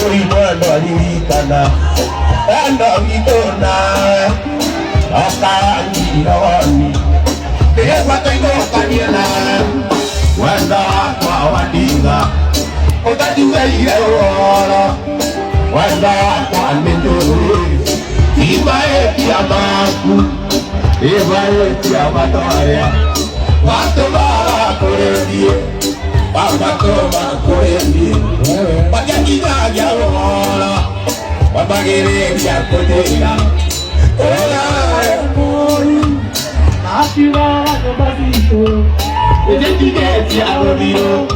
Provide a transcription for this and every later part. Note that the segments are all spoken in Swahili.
Uri mwendo alirikana endo gitona Okangironi Tegwa tengo kanyena Wenda kwa wadinga Utajuweire wala Wenda kwa menjuri Ibae kia maku Ibae kia matoria Watu baba kurendie Watu baba kurendie Wajakinagia wala Wabagiregia kutega Ola mori Nashira kabasito Ejetigeti arodiro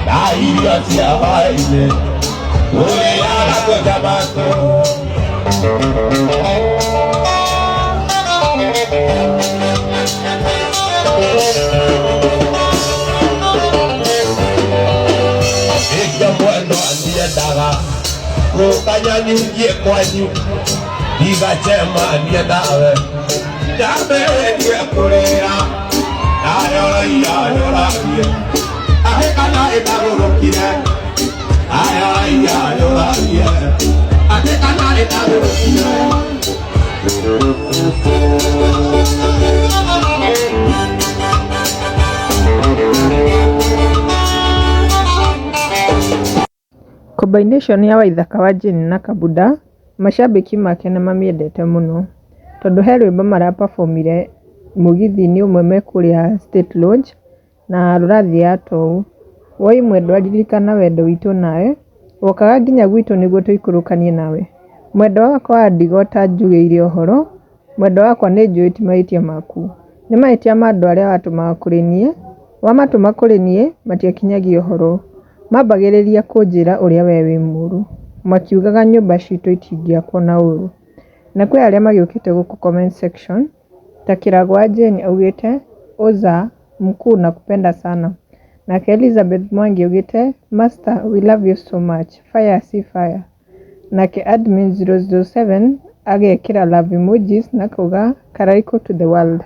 Nairia sia haile Ule ala kojamato Ega bueno andiendaga Rokanya nyingie kwanyu Iga chema andiendawe Jame nye kurera Ayora ayora ye Ahekana etagurukire Ayora ayora ye Ahekana etagurukire Combination ya Waithaka wa Jane na Kabuda mashabiki make na mamiendete muno tondu he rwimbo maraperformire mugithi-ini umwe me kuria State Lodge na rurathi ya tou woi mwendo aririkana wendo witu nawe wokaga nginya gwitu niguo tuikurukanie nawe mwendo wakwa wa ndigota njugeire uhoro mwendo wakwa ni njui ti mahĩtia maku ni mahĩtia ma andu aria watumaga kuri nie wamatuma kuri nie matiakinyagia uhoro mambagĩrĩria kunjira uria we wi muru makiugaga nyumba citu itingiakwo na uru na kwĩ aria magiukite guku comment section ta Kiragwa Jane augite oza mkuu na kupenda sana na Elizabeth Mwangi augite master we love you so much fire see fire na ke admin 007 agekira love emojis na kuga karaiko to the world.